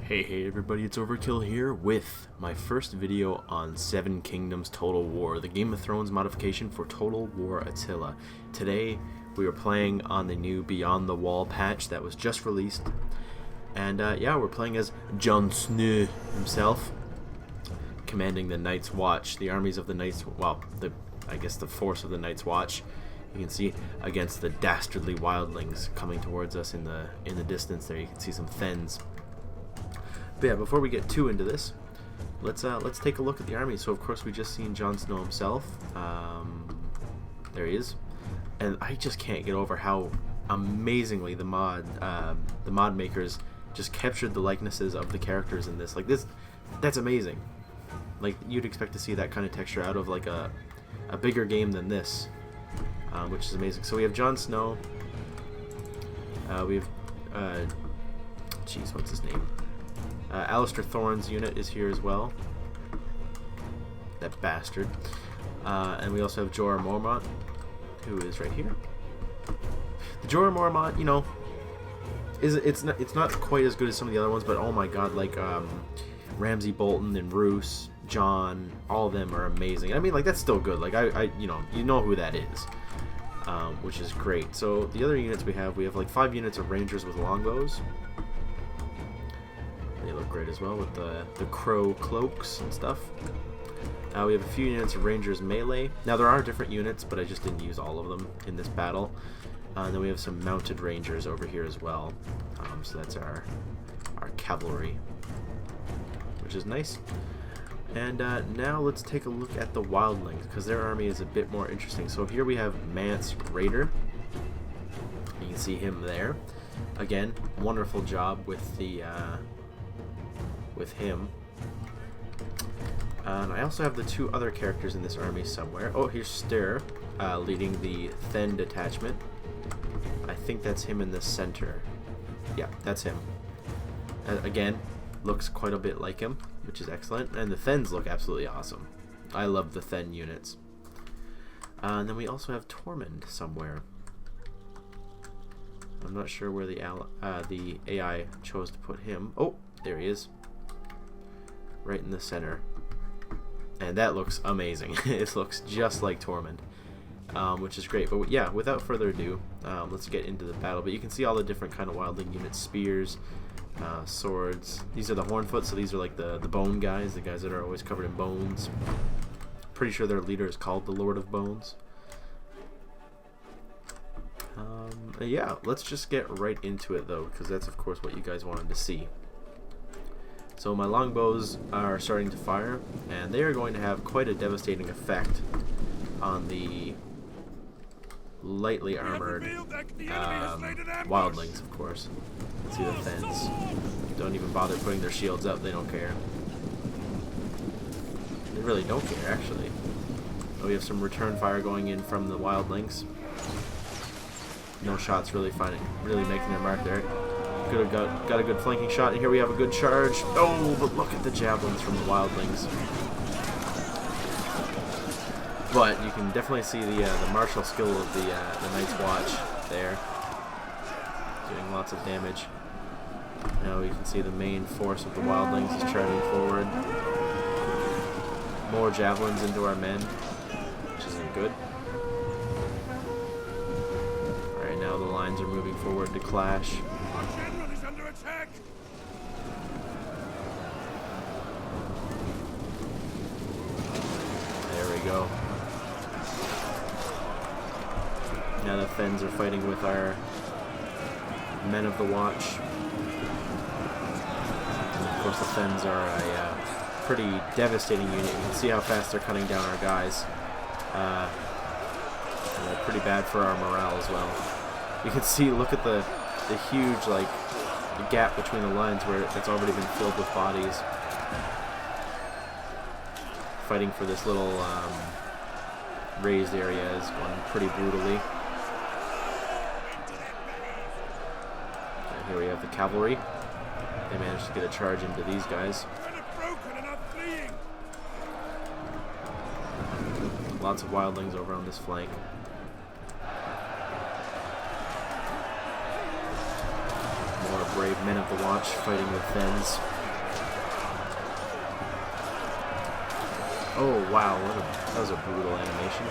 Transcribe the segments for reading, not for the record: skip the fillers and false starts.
Hey everybody, it's Overkill here with my first video on Seven Kingdoms Total War, the Game of Thrones modification for Total War Attila. Today we are playing on the new Beyond the Wall patch that was just released, and yeah, we're playing as Jon Snow himself, commanding the Night's Watch, the armies of the Night's, well, I guess the force of the Night's Watch. You can see against the dastardly wildlings coming towards us in the distance there. You can see some fens. But yeah, before we get too into this, let's take a look at the army. So of course we just seen Jon Snow himself. There he is, and I just can't get over how amazingly the mod makers just captured the likenesses of the characters in this. Like that's amazing. Like you'd expect to see that kind of texture out of like a bigger game than this, which is amazing. So we have Jon Snow. We have jeez, what's his name? Alistair Thorne's unit is here as well. That bastard. And we also have Jorah Mormont, who is right here. The Jorah Mormont, you know, it's not quite as good as some of the other ones, but oh my god, like Ramsay Bolton and Roose, John, all of them are amazing. I mean, like that's still good. Like I you know who that is, which is great. So the other units we have like 5 units of Rangers with longbows. They look great as well with the crow cloaks and stuff. We have a few units of Rangers melee. Now there are different units, but I just didn't use all of them in this battle. And then we have some mounted Rangers over here as well. So that's our cavalry, which is nice. And now let's take a look at the Wildlings, because their army is a bit more interesting. So here we have Mance Raider. You can see him there. Again, wonderful job with the with him. And I also have the 2 other characters in this army somewhere. Oh, here's Styr, leading the Then detachment. I think that's him in the center. Yeah, that's him. Again, looks quite a bit like him, which is excellent. And the Thens look absolutely awesome. I love the Then units. And then we also have Tormund somewhere. I'm not sure where the AI chose to put him. Oh, there he is. Right in the center. And that looks amazing. It looks just like Tormund, which is great. But yeah, without further ado, let's get into the battle. But you can see all the different kind of wildling units: spears, swords. These are the Hornfoot, so these are like the bone guys, the guys that are always covered in bones. Pretty sure their leader is called the Lord of Bones. Yeah, let's just get right into it though, because that's of course what you guys wanted to see. So my longbows are starting to fire, and they are going to have quite a devastating effect on the lightly armored wildlings, of course. See the Thens. Don't even bother putting their shields up, they don't care. They really don't care, actually. Oh, we have some return fire going in from the wildlings. No shots really making their mark there. Could have got a good flanking shot, and here we have a good charge. Oh, but look at the javelins from the wildlings. But you can definitely see the martial skill of the Night's Watch there, doing lots of damage. Now we can see the main force of the wildlings is charging forward. More javelins into our men, which isn't good. Alright, now the lines are moving forward to clash. There we go. Now the Thens are fighting with our men of the Watch. And of course the Thens are a pretty devastating unit. You can see how fast they're cutting down our guys. And they're pretty bad for our morale as well. You can see, look at the huge like the gap between the lines where it's already been filled with bodies. Fighting for this little raised area is going pretty brutally. And here we have the cavalry. They managed to get a charge into these guys. Lots of wildlings over on this flank. More brave men of the Watch fighting with Thens. Oh wow, that was a brutal animation.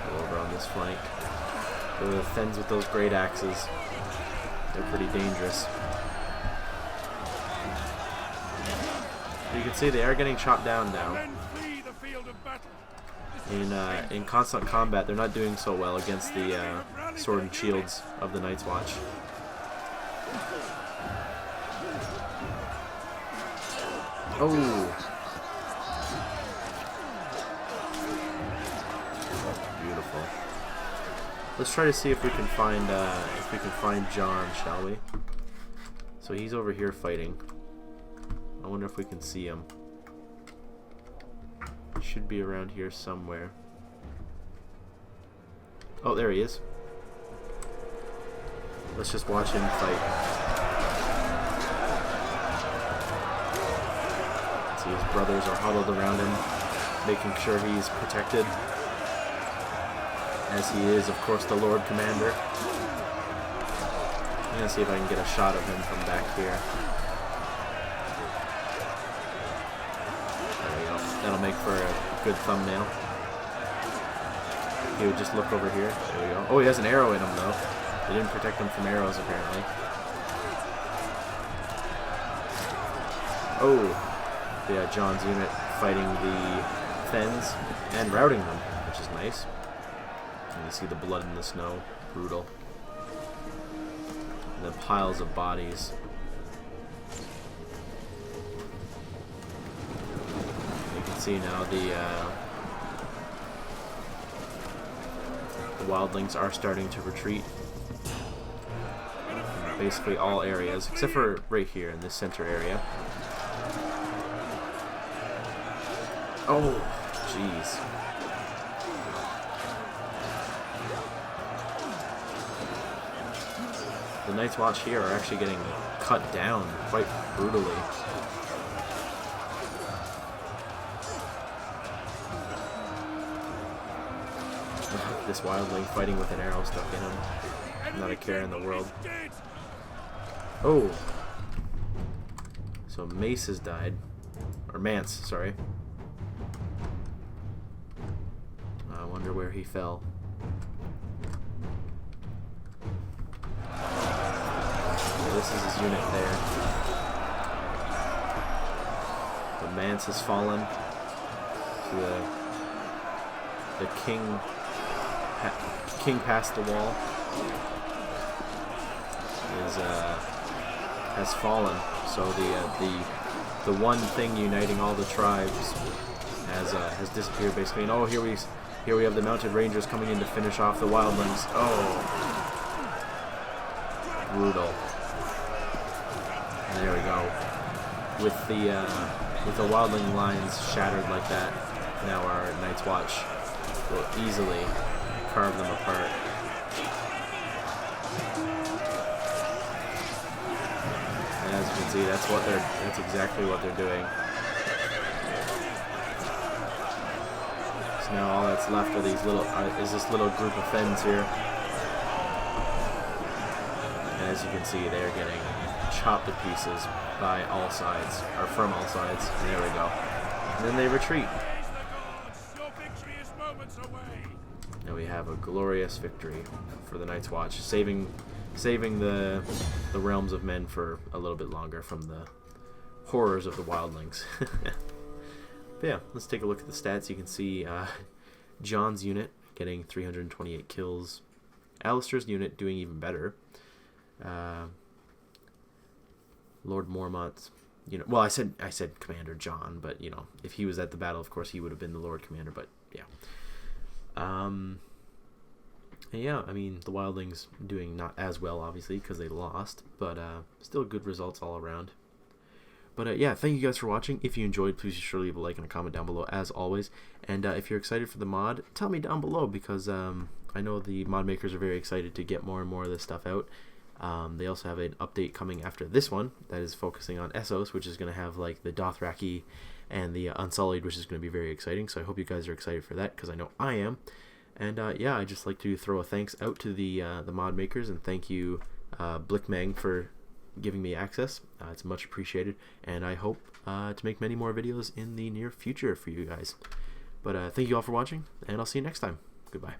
Go over on this flank. The Thens with those great axes, they're pretty dangerous. You can see they are getting chopped down now. In constant combat, they're not doing so well against the sword and shields of the Night's Watch. Oh, beautiful. Let's try to see if we can find Jon, shall we? So he's over here fighting. I wonder if we can see him. He should be around here somewhere. Oh, there he is. Let's just watch him fight. See, his brothers are huddled around him, making sure he's protected. As he is, of course, the Lord Commander. I'm gonna see if I can get a shot of him from back here. That'll make for a good thumbnail. He would just look over here. There we go. Oh, he has an arrow in him, though. They didn't protect him from arrows, apparently. Oh, yeah, Jon's unit fighting the Thens and routing them, which is nice. And you see the blood in the snow. Brutal. And the piles of bodies. See now the wildlings are starting to retreat in basically all areas except for right here in this center area. Oh, jeez. The Night's Watch here are actually getting cut down quite brutally. This wildling fighting with an arrow stuck in him. Not a care in the world. Oh! So Mace has died. Or Mance, sorry. I wonder where he fell. Yeah, this is his unit there. The Mance has fallen. The King past the wall has fallen. So the one thing uniting all the tribes has disappeared basically. And oh, here we have the mounted rangers coming in to finish off the wildlings. Oh, brutal. And there we go. With the wildling lines shattered like that, now our Night's Watch will easily carve them apart. And as you can see, that's exactly what they're doing. So now all that's left are these is this little group of Fens here. And as you can see, they're getting chopped to pieces by all sides, or from all sides. And there we go. And then they retreat. And we have a glorious victory for the Night's Watch, saving the realms of men for a little bit longer from the horrors of the wildlings. But yeah, let's take a look at the stats. You can see Jon's unit getting 328 kills. Alistair's unit doing even better. Lord Mormont's unit. Well, I said Commander Jon, but you know, if he was at the battle, of course he would have been the Lord Commander. But yeah. And yeah, I mean, the wildlings doing not as well, obviously, because they lost, but still good results all around. But yeah, thank you guys for watching. If you enjoyed, please be sure to leave a like and a comment down below, as always. And if you're excited for the mod, tell me down below, because I know the mod makers are very excited to get more and more of this stuff out. They also have an update coming after this one that is focusing on Essos, which is going to have like the Dothraki and the Unsullied, which is going to be very exciting. So I hope you guys are excited for that, because I know I am. And yeah, I'd just like to throw a thanks out to the mod makers, and thank you Blickmang for giving me access. It's much appreciated, and I hope to make many more videos in the near future for you guys. But thank you all for watching, and I'll see you next time. Goodbye.